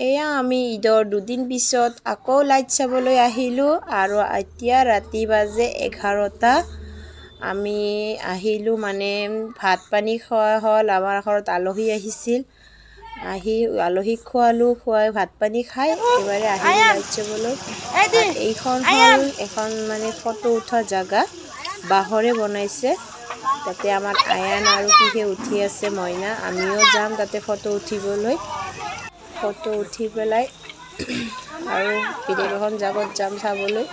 এয়া আমি ঈদৰ দুদিন পিছত আকৌ লাইট চাবলৈ আহিলোঁ আৰু এতিয়া ৰাতি বাজে 11টা। আমি আহিলোঁ মানে ভাত পানী খোৱা হ'ল। আমাৰ ঘৰত আলহী আহিছিল, আলহীক খোৱালোঁ, খুৱাই ভাত পানী খাই একেবাৰে আহিলোঁ লাইট চাবলৈ। এইখন হ'ল এখন মানে ফটো উঠা জাগা, বাঁহৰে বনাইছে। তাতে আমাৰ আয়ান আৰু পিহে উঠি আছে, মইনা। আমিও যাম তাতে ফটো উঠিবলৈ। ফটো উঠি পেলাই আৰু বেলেগ এখন জাগাত যাম চাবলৈ।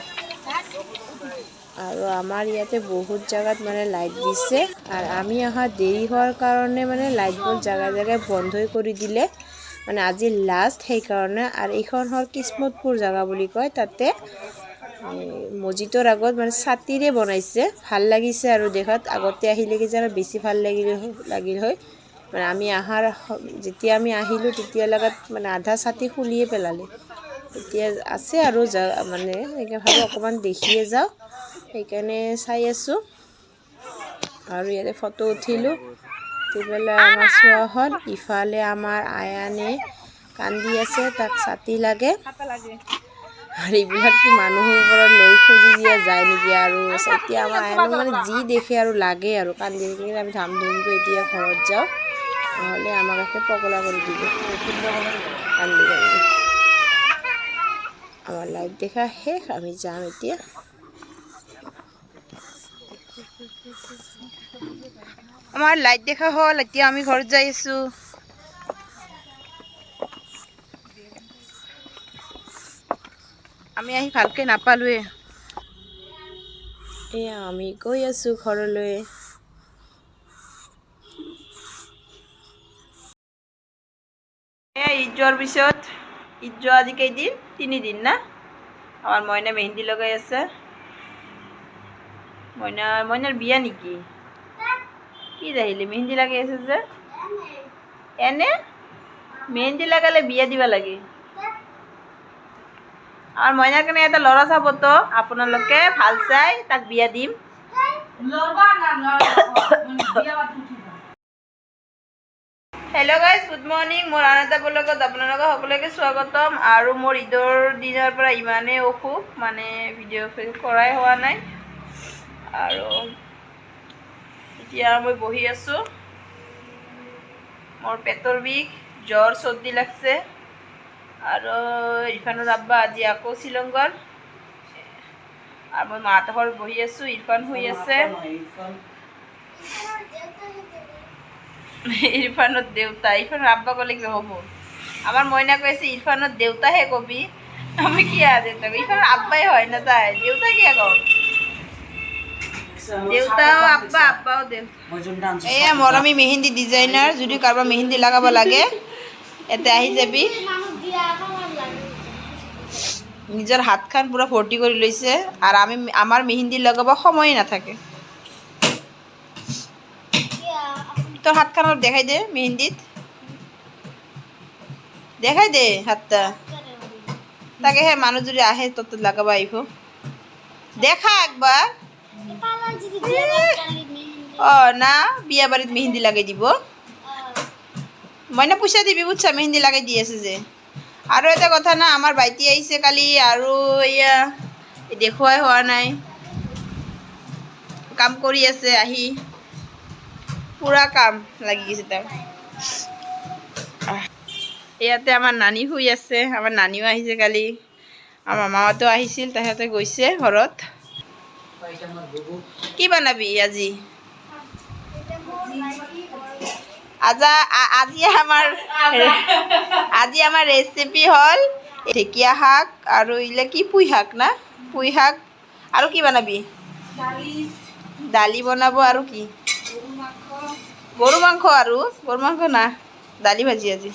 আৰু আমাৰ ইয়াতে বহুত জাগাত মানে লাইট দিছে, আৰু আমি অহা দেৰি হোৱাৰ কাৰণে মানে লাইটবোৰ জাগাই জাগাই বন্ধই কৰি দিলে, মানে আজি লাষ্ট সেইকাৰণে। আৰু এইখন হ'ল কিসমতপুৰ জাগা বুলি কয়। তাতে মছজিদৰ আগত মানে ছাতিৰে বনাইছে, ভাল লাগিছে আৰু দেখাত। আগতে আহিলে কি জানো বেছি ভাল লাগিল হয়। মানে আমি যেতিয়া আমি আহিলোঁ তেতিয়া লগাত মানে আধা ছাতি খুলিয়ে পেলালে। এতিয়া আছে আৰু মানে সেইকাৰণে অকণমান দেখিয়ে যাওঁ, সেইকাৰণে চাই আছোঁ। আৰু ইয়াতে ফটো উঠিলোঁ, উঠি পেলাই আমাৰ চোৱা হ'ল। ইফালে আমাৰ আয়ানে কান্দি আছে, তাক ছাতি লাগে। আৰু এইবিলাক মানুহৰ পৰা লৈ খুজি দিয়া যায় নেকি। আৰু এতিয়া আমাৰ আয়ানক মানে যি দেখে আৰু লাগে আৰু কান্দি কিনে আমি ধাম ধুমকৈ এতিয়া ঘৰত যাওঁ, নহ'লে আমাক একে পগলা কৰি দিব কান্দি কান্দি। আমাৰ লাইট দেখা শেষ, আমি যাম এতিয়া। আমাৰ লাইট দেখা হ'ল, এতিয়া আমি ঘৰত যাই আছোঁ। আমি আহি ভালকে নাপালোৱে। এয়া আমি গৈ আছোঁ ঘৰলৈ। ঈদ যোৱাৰ পিছত, ঈদ যোৱা আজি কেইদিন? 3 দিন না? আমাৰ মইনা মেহেন্দি লগাই আছে। মইনাৰ বিয়া নেকি? কি আহিলে মেহেন্দি লগাই আছে যে? এনে মেহেন্দি লগালে বিয়া দিবা লাগে। আৰু মইনাৰ কাৰণে এটা ল'ৰা চাবতো আপোনালোকে, ভাল চাই তাক বিয়া দিম। Hello' guys, good morning. মোৰ আন এটা ব্লগত আপোনালোকক সকলোকে স্বাগতম। আৰু মোৰ ঈদৰ দিনৰ পৰা ইমানেই অসুখ, মানে ভিডিঅ' কৰাই হোৱা নাই। আৰু এতিয়া মই বহি আছোঁ, মোৰ পেটৰ বিষ, জ্বৰ, চৰ্দি লাগছে। আৰু ইৰফানৰ আব্বা আজি আকৌ শ্বিলং গ'ল। আৰু মই মাহঁতৰ ঘৰত বহি আছোঁ, ইৰফান শুই আছে। ইৰফানৰ দেউতা, ইৰফানৰ আব্বা ক'লে কি হ'ব? আমাৰ মইনা কৈ আছে ইৰফানৰ দেউতাহে কবি। আমি কি দেউতা, ইৰফানৰ আব্বাই হয় না, তাই দেউতা কিয় কওঁ? দেউতাও আব্বা, আব্বাও দেউতা। এয়া মৰমী মেহেন্দি ডিজাইনাৰ, যদি কাৰোবাৰ মেহেন্দি লগাব লাগে ইয়াতে আহি যাবি। নিজৰ হাতখন পুৰা ভৰ্তি কৰি লৈছে, আৰু আমাৰ মেহেন্দি লগাব সময়ে নাথাকে। তোৰ হাতখন অলপ দেখাই দে, মেহেন্দিত দেখাই দে হাতটা। তাকেহে মানুহ যদি আহে তোৰ তাত লগাব আহিব, দেখা একবাৰ। না বিয়া বাৰীত মেহেন্দি লগাই দিব। মইনা পইচা দিবি বুজিছা, মেহেন্দি লগাই দি আছে যে। আৰু এটা কথা না, আমাৰ ভাইটি আহিছে কালি, আৰু এয়া দেখুৱাই হোৱা নাই, কাম কৰি আছে, আহি পুৰা কাম লাগি গৈছে তাৰ। ইয়াতে আমাৰ নানী শুই আছে, আমাৰ নানীও আহিছে কালি, আমাৰ মামাতো আহিছিল, তাহাঁতে গৈছে ঘৰত। কি বনাবি আজি? আজি আমাৰ ৰেচিপি হ'ল ঢেকীয়া শাক, আৰু এইবিলাক কি পুঁই শাক না, পুঁই শাক। আৰু কি বনাবি? দালি বনাব। আৰু কি? গৰু মাংস। আৰু গৰু মাংস না, দালি ভাজি আজি।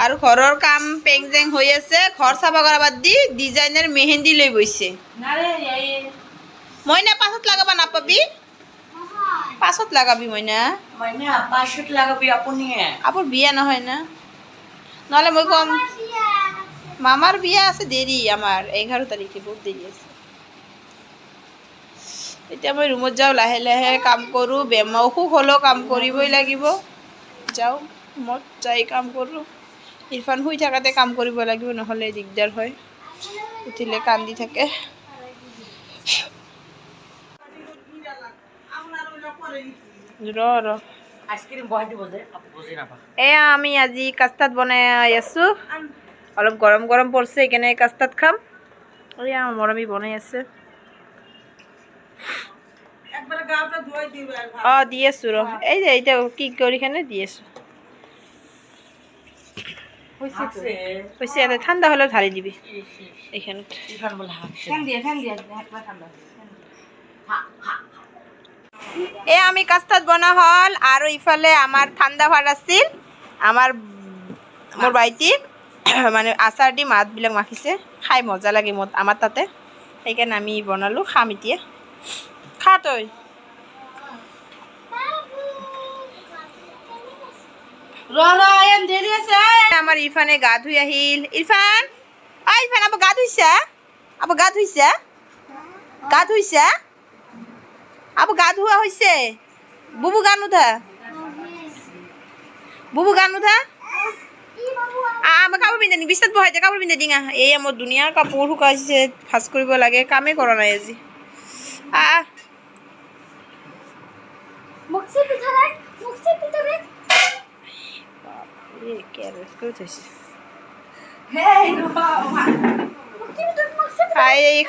আৰু ঘৰৰ কাম পেং জেং হৈ আছে, ঘৰ চাফা কৰা বাদ দি ডিজাইনাৰ মেহেন্দি লৈ বৈছে। মইনা পাছত লগাব নাপাবি, পাছত লগাবি মইনা, পাছত লগাবি। আপোনাৰ বিয়া নহয় না, নহ'লে মই কম। মামাৰ বিয়া আছে, দেৰি আমাৰ 11 তাৰিখে, বহুত দেৰি আছে। এতিয়া মই ৰুমত যাওঁ, লাহে লাহে কাম কৰোঁ। বেমাৰ অসুখ হ'লেও কাম কৰিবই লাগিব। যাওঁ মই যাই কাম কৰোঁ ইৰফান শুই থাকাতে কাম কৰিব লাগিব নহ'লে দিগদাৰ হয় উঠিলে কান্দি থাকে ৰ এয়া আমি আজি কাষ্টাৰ্ড বনাই আছোঁ অলপ গৰম গৰম পৰিছে সেইকাৰণে কাষ্টাৰ্ড খাম এয়া মৰমী বনাই আছে অঁ দি আছোঁ ৰ এই যে এতিয়া কি কৰি কেনে দি আছোঁ হৈছে ঠাণ্ডা হ'লেও ঢালি দিবি এইখানত এই আমি কাষ্টাৰ্ড বনোৱা হ'ল আৰু ইফালে আমাৰ ঠাণ্ডা ভাত আছিল আমাৰ মোৰ ভাইটি মানে আচাৰ দি মাছবিলাক মাখিছে খাই মজা লাগে আমাৰ তাতে সেইকাৰণে আমি বনালোঁ খাম এতিয়া খা তই আমাৰ ইৰফানে গা ধুই আহিল ইৰফান ইৰফান আব গা ধুইছা গা ধুইছা আব গা ধোৱা হৈছে বুবু গা নুধা আমাৰ কাপোৰ পিন্ধে নেকি বিছনাত বহাই দে কাপোৰ পিন্ধে দিঙা এই মোৰ ধুনীয়া কাপোৰ শুকাইছে ভাজ কৰিব লাগে কামেই কৰা নাই আজি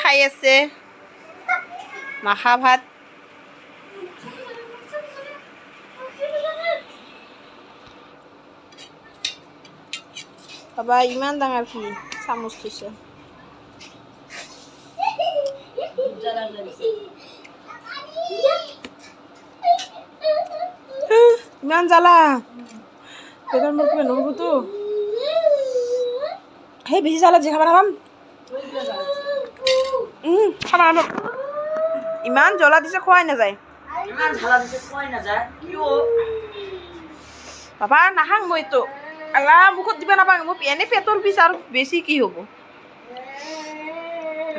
খাই আছে মাখা ভাত বাবা ইমান ডাঙৰ কি চামুচ থৈছে ইমান জ্বালা পেটৰ মোৰ কিবা নহ'বতো সেই বেছি জ্বালা যি খাবা নাপাম খাবা ইমান জ্বলা দিছে খোৱাই নাযায় বাবা নাখাং মইতো আল্লাহ মুখত দিবা নাপাং মোৰ এনে পেটৰ পিছ আৰু বেছি কি হ'ব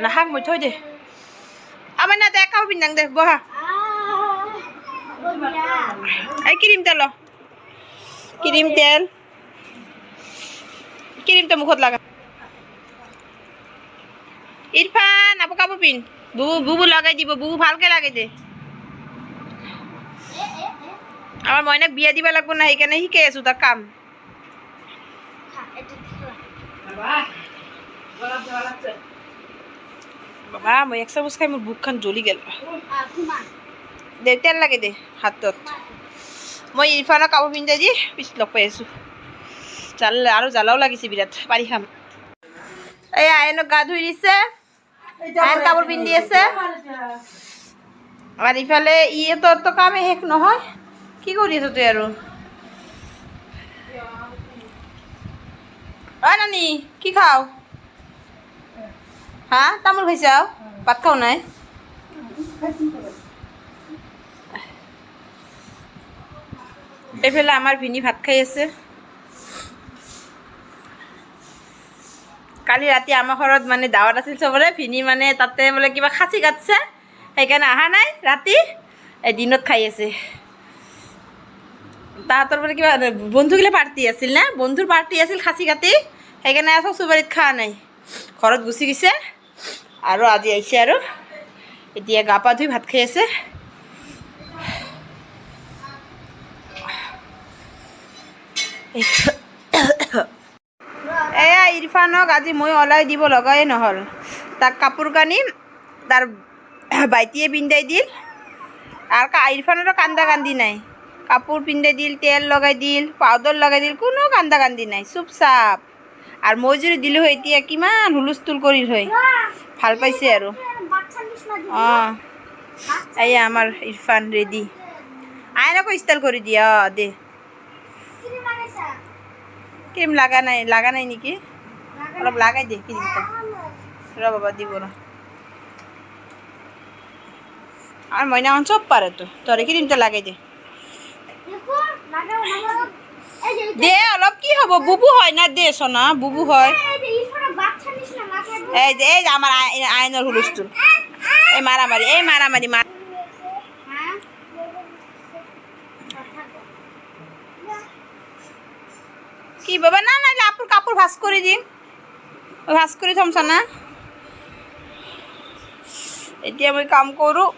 নাখাং মই থৈ দে আমাৰ না দে কাপোৰ পিন্ধাং দে বহা এই ক্ৰীম তেল মুখত লাগা ইৰফান আপো কাপোৰ পিন্ধ বুবু লগাই দিব বুবু ভালকে লাগাই দে আমাৰ মইনাক বিয়া দিব লাগিব না সেইকাৰণে শিকাই আছো তাৰ কাম বাবা মই এক চামুচ খাই মোৰ বুকখন জ্বলি গেল দে তেল লাগে দে হাতত মই ইৰফানক কাপোৰ পিন্ধাই দি পিছত লগ পাই আছোঁ আৰু জ্বালাও লাগিছে বিৰাট পাৰি খাম এই আইনক গা ধুই দিছে আইন কাপোৰ পিন্ধি আছে আৰু ইফালে তোৰতো কামেই শেষ নহয় কি কৰি আছ তই আৰু নানি কি খাও হা তামোল খাইছাও ভাত খাও নাই এইফালে আমাৰ ভিনি ভাত খাই আছে কালি ৰাতি আমাৰ ঘৰত মানে দাৱত আছিল চবৰে ভিনি মানে তাতে বোলে কিবা খাচী কাটছে সেইকাৰণে অহা নাই ৰাতি দিনত খাই আছে তাহাঁতৰ বোলে কিবা বন্ধুগিলা পাৰ্টি আছিল না বন্ধুৰ পাৰ্টি আছিল খাচী কাটি সেইকাৰণে চচুবাৰীত খোৱা নাই ঘৰত গুচি গৈছে আৰু আজি আহিছে আৰু এতিয়া গা পা ধুই ভাত খাই আছে এয়া ইৰফানক আজি মই ওলাই দিব লগাই নহ'ল তাক কাপোৰ কানি তাৰ ভাইটিয়ে পিন্ধাই দিল আৰু ইৰফানৰো কান্দা কান্দি নাই কাপোৰ পিন্ধাই দিল তেল লগাই দিল পাউডাৰ লগাই দিল কোনো কান্দা কান্দি নাই চুপচাপ আৰু মই যদি দিলোঁ হয় এতিয়া কিমান হুলস্থুল কৰিল হয় ভাল পাইছে আৰু অঁ এয়া আমাৰ ইৰফান ৰেডি আইনকো ষ্টাইল কৰি দিয়া দে ক্ৰীম লাগা নাই নেকি অলপ লাগাই দে ক্ৰীমটা ৰ বাবা দিব ৰ আর ময়নাখন চব পারে তো তোরে ক্রিমটা লাগাই দে দে অলপ কি হব বুবু হয় না দে সোনা বুবু হয় এই যে আমার আয়নার হুলস্থুল এই মারামারি কি বাবা না নাইলে আপুর কাপড় ভাঁজ করে দিম ভাঁজ করে থমছা না এতিয়া মই কাম কৰোঁ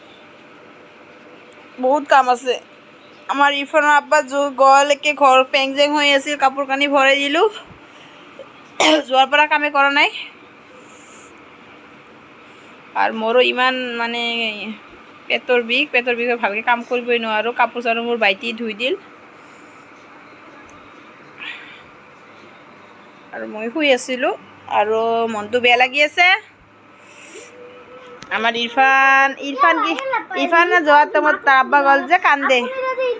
বহুত কাম আছে আমাৰ ইৰফানৰ আব্বা গলেকে ঘৰ পেং জেং হৈ আছিল কাপোৰ কানি ভৰাই দিলোঁ যোৱাৰ পৰা কামে কৰা নাই আৰু মোৰো ইমান মানে পেটৰ বিষ ভালকৈ কাম কৰিবই নোৱাৰোঁ কাপোৰ চাপোৰ মোৰ ভাইটি ধুই দিল আৰু মই শুই আছিলোঁ আৰু মনটো বেয়া লাগি আছে আমাৰ ইৰফান যোৱাৰ টাইমত তাৰ আব্বা গ'ল যে কান্দে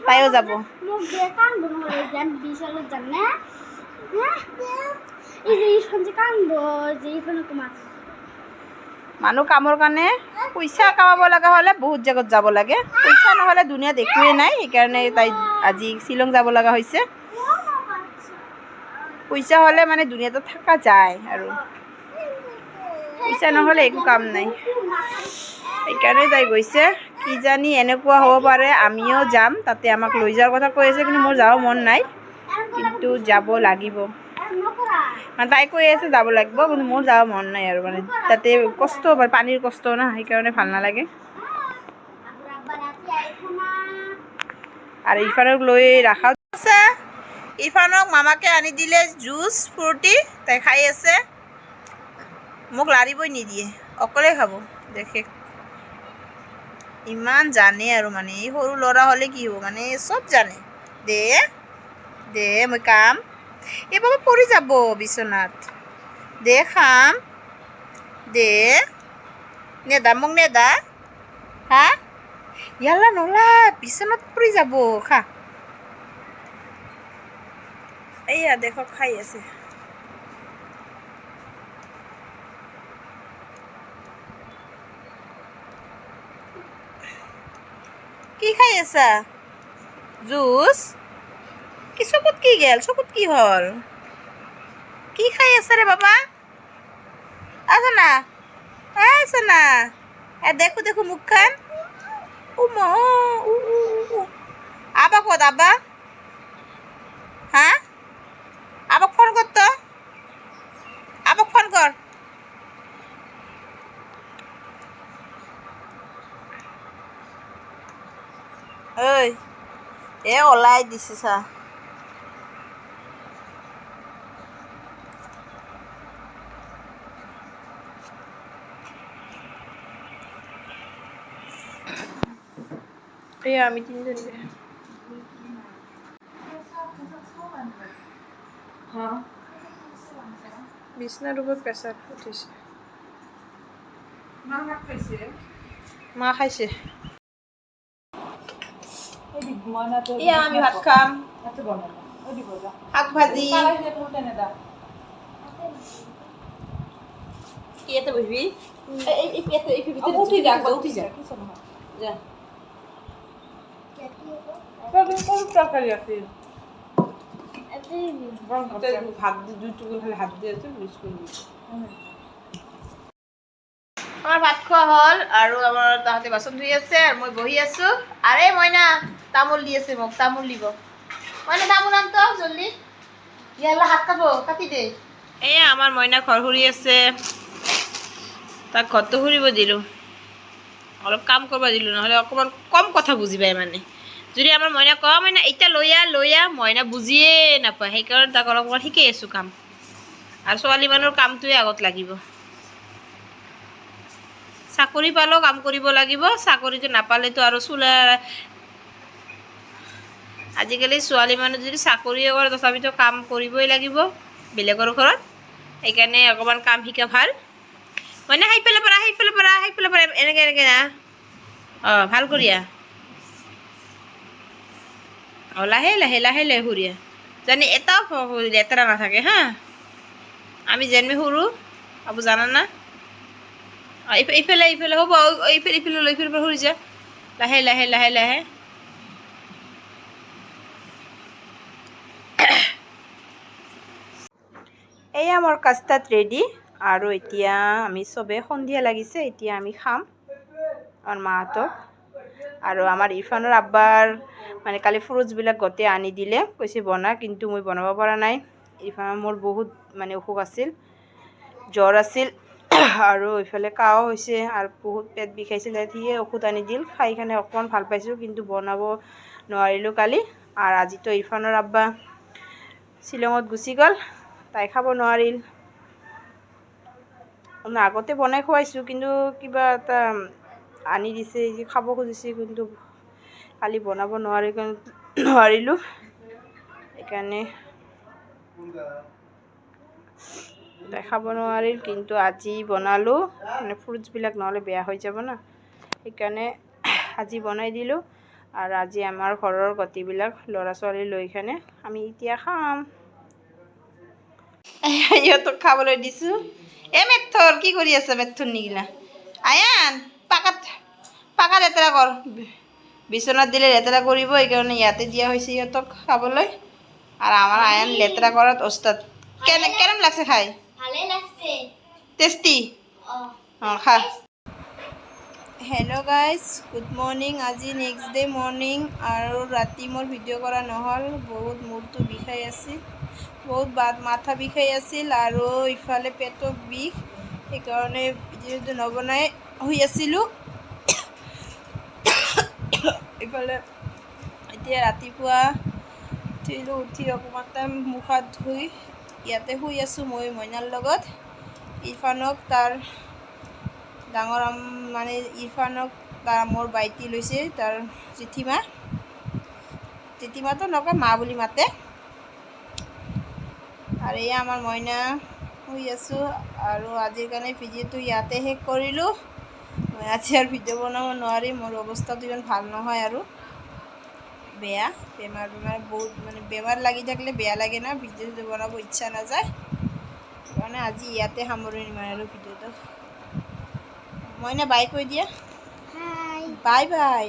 তাইও যাব মানুহ কামৰ কাৰণে পইচা কামাব লগা হ'লে বহুত জেগাত যাব লাগে পইচা নহ'লে দুনিয়াত একোৱেই নাই সেইকাৰণে তাই আজি শ্বিলং যাব লগা হৈছে পইচা হ'লে মানে দুনিয়াতে থকা যায় আৰু পইচা নহ'লে একো কাম নাই সেইকাৰণে তাই গৈছে কিজানি এনেকুৱা হ'ব পাৰে আমিও যাম তাতে আমাক লৈ যোৱাৰ কথা কৈ আছে কিন্তু মোৰ যাব মন নাই কিন্তু যাব লাগিব তাই কৈ আছে যাব লাগিব কিন্তু মোৰ যাব মন নাই আৰু মানে তাতে কষ্ট পানীৰ কষ্ট না সেইকাৰণে ভাল নালাগে আৰু ইৰফানক লৈ ৰাখা আছে ইৰফানক মামাকে আনি দিলে জুচ ফ্ৰুটি তাই খাই আছে মোক লাৰিবই নিদিয়ে অকলে খাব দেখে ইমান জানে আৰু মানে এই সৰু ল'ৰা হ'লে কি হ'ব মানে চব জানে দে দে মই কাম এই বাবা পৰি যাব বিচনাত দে খাম দে নেদা মোক নেদা হা ইয়ালা নলা বিচনাত পৰি যাব খা এইয়া দেখক খাই আছে কি খাই আছা জুচ কি চকুত কি গেল চকুত কি হল কি খাই আছা রে বাবা আছে না দেখো দেখো মুখখান আবা কত আবা হ্যাঁ আবাক ফোন কর তো আবাক ফোন কর ওই এ ওলাই দিছে চা এই আমি তিনজন হ্যাঁ বিছনার উপর প্রেসার উঠেছে মা খাইছে আমি ভাত খাম শাক ভাজি কি এতে বসবি উঠি যা যা তরকারি আছে ভাত দুই টুকুর খালি হাত দিয়ে আছে আমার ভাত খোৱা হ'ল আৰু আমাৰ তাহাঁতে বাচন ধুই আছে আৰু মই বহি আছো আৰে মইনা তামোল দি আছে মোক তামোল দিব মইনা তামোল আন তো জলদি ইয়ালা হাত কাটো কাটি দে এয়া আমাৰ মইনা ঘৰ ঘূৰি আছে তাক ঘৰটো ঘূৰিব দিলোঁ অলপ কাম কৰিব দিলোঁ নহ'লে অকণমান কম কথা বুজি পায় মানে যদি আমাৰ মইনা কওঁ মইনা এতিয়া লৈ আহ মইনা বুজিয়ে নাপায় সেইকাৰণে তাক অলপমান শিকাই আছোঁ কাম আৰু ছোৱালী মানুহৰ কামটোৱে আগত লাগিব চাকৰি পালেও কাম কৰিব লাগিব চাকৰিটো নাপালেতো আৰু চোলা আজিকালি ছোৱালী মানুহ যদি চাকৰিয়ে কৰে তথাপিতো কাম কৰিবই লাগিব বেলেগৰ ঘৰত সেইকাৰণে অকণমান কাম শিকা ভাল মানে সেইফালে পৰা এনেকৈ না অঁ ভাল কৰিয়া অঁ লাহে সুৰিয়া জানি এটাও লেতেৰা নাথাকে হা আমি যেনে সৰু আবু জানা না ইফালে হ'ব ইফালে পৰা সুৰি যা লাহে এয়া মোৰ কাষ্টাৰ্ড ৰেডি আৰু এতিয়া আমি চবে সন্ধিয়া লাগিছে এতিয়া আমি খাম আমাৰ মাহঁতক আৰু আমাৰ ইৰফানৰ আব্বাৰ মানে কালি ফ্ৰুটছবিলাক গোটেই আনি দিলে কৈছে বনা কিন্তু মই বনাব পৰা নাই ইফালে মোৰ বহুত মানে অসুখ আছিল, জ্বৰ আছিল আৰু ইফালে কাহ হৈছে আৰু বহুত পেট বিষাইছিল। সিয়ে ঔষধ আনি দিল, খাই কিনে অকণমান ভাল পাইছোঁ, কিন্তু বনাব নোৱাৰিলোঁ কালি। আৰু আজিতো ইৰফানৰ আব্বা শ্বিলঙত গুচি গ'ল, তাই খাব নোৱাৰিল। আগতে বনাই খুৱাইছোঁ, কিন্তু কিবা এটা আনি দিছে, খাব খুজিছে, কিন্তু কালি বনাব নোৱাৰিলোঁ। সেইকাৰণে তাই খাব নোৱাৰিল, কিন্তু আজি বনালোঁ। মানে ফ্ৰুটছবিলাক নহ'লে বেয়া হৈ যাব না, সেইকাৰণে আজি বনাই দিলোঁ। আৰু আজি আমাৰ ঘৰৰ গোটেইবিলাক ল'ৰা ছোৱালী লৈ কিনে আমি এতিয়া খাম। সিহঁতক খাবলৈ দিছোঁ। মেথৰ কি কৰি আছে? মেথৰ নিগিলা আয়ান পাকা লেতেৰা কৰ, বিচনাত দিলে লেতেৰা কৰিব, সেইকাৰণে ইয়াতে দিয়া হৈছে সিহঁতক খাবলৈ। আৰু আমাৰ আয়ান লেতেৰা কৰাত ওস্তাদ। কেৰম লাগছে খাই? ভালে লাগছে। টেষ্টি? অঁ খা। Hello' guys, good morning. আজি নেক্সট ডে মৰ্ণিং, আৰু ৰাতি মোৰ ভিডিঅ' কৰা নহ'ল, বহুত মূৰটো বিষাই আছিল, বহুত মাথা বিষাই আছিল, আৰু ইফালে পেটৰ বিষ, সেইকাৰণে ভিডিঅ'টো নবনাই শুই আছিলোঁ। ইফালে এতিয়া ৰাতিপুৱা উঠি অকণমান টাইম মুখ হাত ধুই ইয়াতে শুই আছোঁ মই মইনাৰ লগত। ইৰফানক তাৰ ডাঙৰ মানে ইৰফানক মোৰ বাইটি লৈছে, তাৰ জেঠীমাটো নকয়, মা বুলি মাতে। আৰু এয়া আমাৰ মইনা, শুই আছোঁ। আৰু আজিৰ কাৰণে ভিডিঅ'টো ইয়াতে শেষ কৰিলোঁ। মই আজি আৰু ভিডিঅ' বনাব নোৱাৰিম, মোৰ অৱস্থাটো ইমান ভাল নহয়, আৰু বেয়া বেমাৰ বহুত, মানে বেমাৰ লাগি থাকিলে বেয়া লাগে না, ভিডিঅ' বনাব ইচ্ছা নাযায়। সেইকাৰণে আজি ইয়াতে সামৰণি মাৰিলোঁ ভিডিঅ'টো। মইনা বাই কৈ দিয়া। Bye bye.